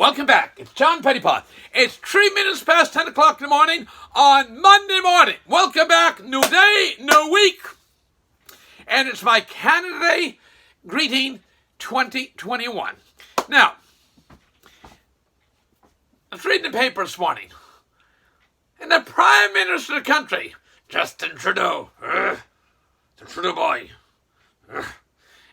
Welcome back. It's John Pettipas. It's 3 minutes past 10 o'clock in the morning on Monday morning. Welcome back. New day, new week. And it's my Canada Day greeting 2021. Now, I was reading the paper this morning. And the Prime Minister of the country, Justin Trudeau, the Trudeau boy.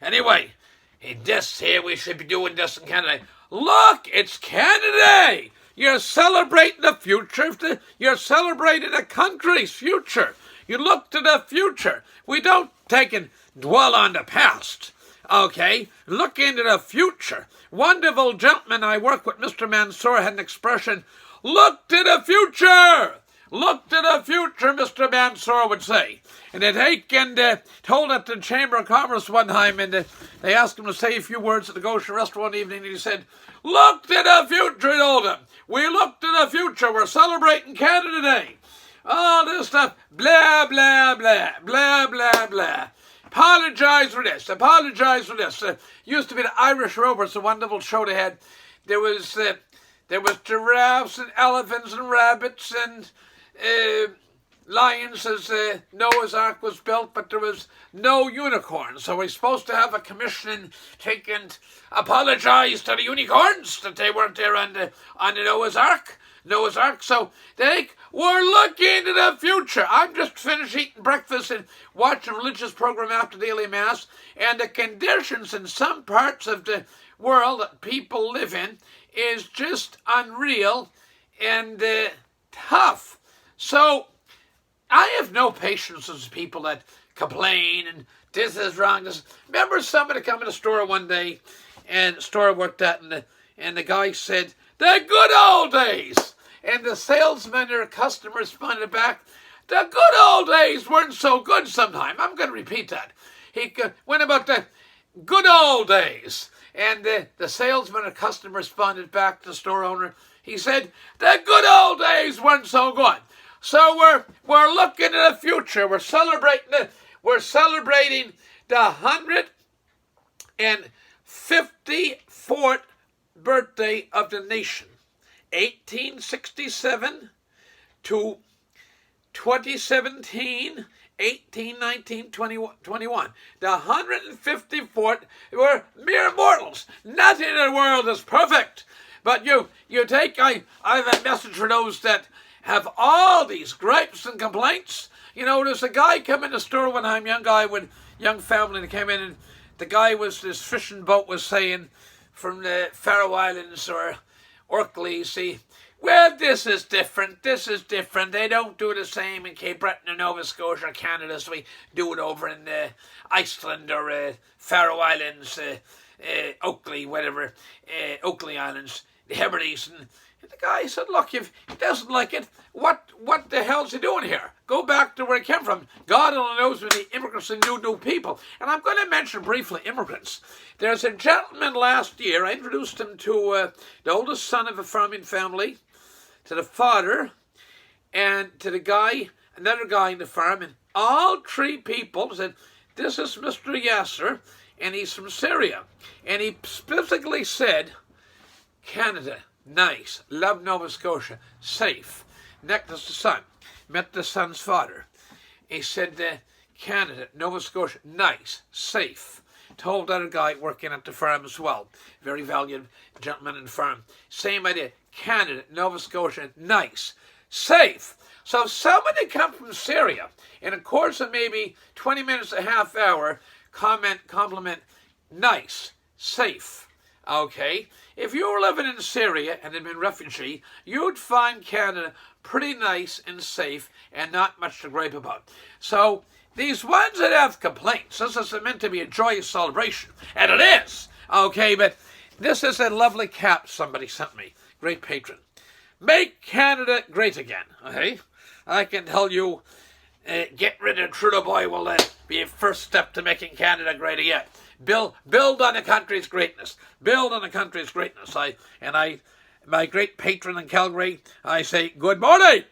Anyway, he just here we should be doing this in Canada. Look, it's Canada Day. You're celebrating the future. You're celebrating a country's future. You look to the future. We don't take and dwell on the past. Okay, look into the future. Wonderful gentleman I work with, Mr. Mansour, had an expression, look to the future. Look to the future, Mr. Mansour would say. And they take and told at the Chamber of Commerce one time, and they asked him to say a few words at the Goshen restaurant one evening, and he said, look to the future, he told them. We look to the future. We're celebrating Canada Day. All this stuff, blah, blah, blah, blah, blah, blah. Apologize for this. Apologize for this. Used to be the Irish Rovers, a wonderful show they had. There was giraffes and elephants and rabbits and lions as Noah's Ark was built, but there was no unicorns. So we're supposed to have a commission take and apologize to the unicorns that they weren't there on the Noah's Ark. So we're looking to the future. I'm just finished eating breakfast and watching a religious program after daily mass, and the conditions in some parts of the world that people live in is just unreal and tough. So I have no patience with people that complain and this is wrong. Remember somebody come in the store one day, and the store I worked at, and the guy said, the good old days. And the salesman or customer responded back, the good old days weren't so good sometime. I'm going to repeat that. He went about the good old days. And the salesman or customer responded back to the store owner. He said, the good old days weren't so good. So we're looking at the future. We're celebrating the 154th birthday of the nation. 1867 to 2017, 18, 19, 21. The 154th, we're mere mortals. Nothing in the world is perfect. But you take, I have a message for those that have all these gripes and complaints. You know, there's a guy come in the store one time, young guy with young family, that came in, and the guy this fishing boat was saying from the Faroe Islands or Orkney, see, well, this is different. They don't do the same in Cape Breton or Nova Scotia or Canada as we do it over in Iceland or Faroe Islands, Oakley, whatever, Oakley Islands, the Hebrides. And the guy said, look, if he doesn't like it, what the hell's he doing here? Go back to where he came from. God only knows when the immigrants and new people. And I'm going to mention briefly immigrants. There's a gentleman last year, I introduced him to the oldest son of a farming family, to the father, and to the guy, another guy in the farm, and all three people said, this is Mr. Yasser, and he's from Syria. And he specifically said, Canada, nice, love Nova Scotia, safe. Next to the son, met the son's father. He said, Canada, Nova Scotia, nice, safe. Told that other guy working at the farm as well, very valued gentleman in the farm. Same idea, Canada, Nova Scotia, nice, safe. So somebody come from Syria, in a course of maybe 20 minutes, a half hour, compliment, nice, safe. Okay, if you were living in Syria and had been refugee, you'd find Canada pretty nice and safe and not much to gripe about. So these ones that have complaints, this is meant to be a joyous celebration, and it is. Okay, but this is a lovely cap somebody sent me, great patron. Make Canada great again. Okay, I can tell you, get rid of Trudeau boy will be a first step to making Canada great again. Build on the country's greatness. Build on the country's greatness. My great patron in Calgary, I say, good morning.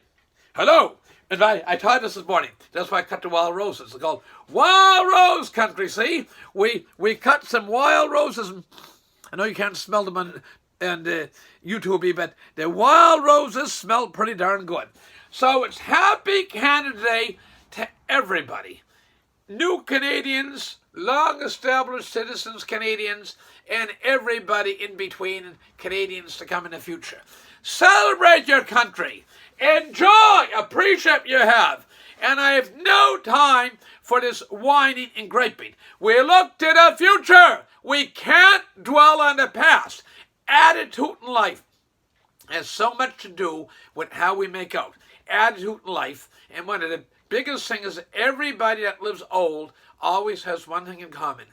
Hello. And I taught this morning. That's why I cut the wild roses. It's called Wild Rose Country, see? We cut some wild roses. I know you can't smell them and you two will be, but the wild roses smell pretty darn good. So it's Happy Canada Day to everybody. New Canadians, long-established citizens Canadians, and everybody in between, Canadians to come in the future. Celebrate your country. Enjoy. Appreciate you have. And I have no time for this whining and griping. We look to the future. We can't dwell on the past. Attitude in life has so much to do with how we make out. Attitude in life. And one of the biggest things is everybody that lives old always has one thing in common.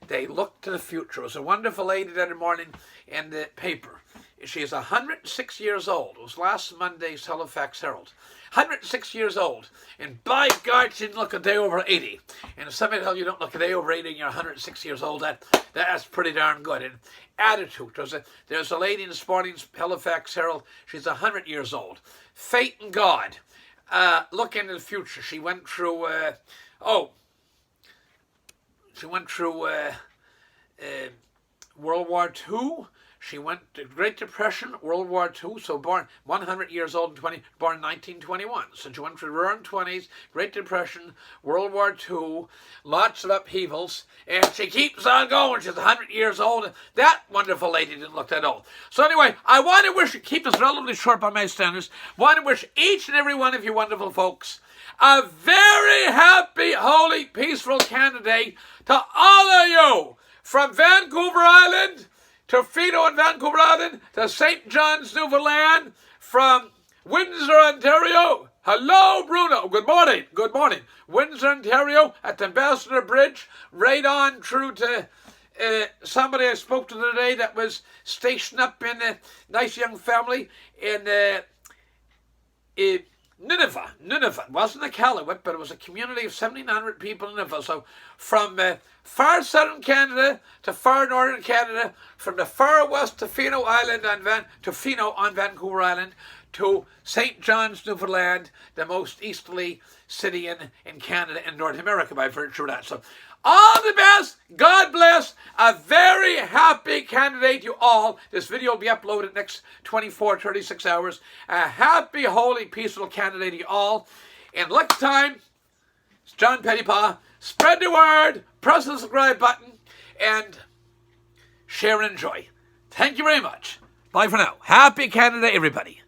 They look to the future. It was a wonderful lady the other morning in the paper. She is 106 years old. It was last Monday's Halifax Herald. 106 years old. And by God, she didn't look a day over 80. And if somebody tells you don't look a day over 80 and you're 106 years old, that's pretty darn good. And attitude. There's a lady in this morning's Halifax Herald. She's 100 years old. Faith in God. Look into the future. She went through, World War II. She went to Great Depression, World War II, so born 100 years old, born in 1921. So she went through the roaring 20s, Great Depression, World War II, lots of upheavals, and she keeps on going. She's 100 years old, and that wonderful lady didn't look that old. So anyway, I want to keep this relatively short by my standards, want to wish each and every one of you wonderful folks a very happy, holy, peaceful Canada Day to all of you, from Vancouver Island to Fino and Vancouver Island, to St. John's, Newfoundland, from Windsor, Ontario. Hello, Bruno. Good morning. Good morning. Windsor, Ontario, at the Ambassador Bridge, right on through to somebody I spoke to today that was stationed up in a nice young family in Nineveh. It wasn't a Iqaluit, but it was a community of 1,700 people in Nineveh. So from far southern Canada to far northern Canada, from the far west to Fino Island on Vancouver Island, to St. John's, Newfoundland, the most easterly city in Canada and North America by virtue of that. So all the best. God bless. A very happy Canada Day to you all. This video will be uploaded next 36 hours. A happy, holy, peaceful Canada Day to you all. And next time, it's John Pettipas. Spread the word. Press the subscribe button. And share and enjoy. Thank you very much. Bye for now. Happy Canada Day, everybody.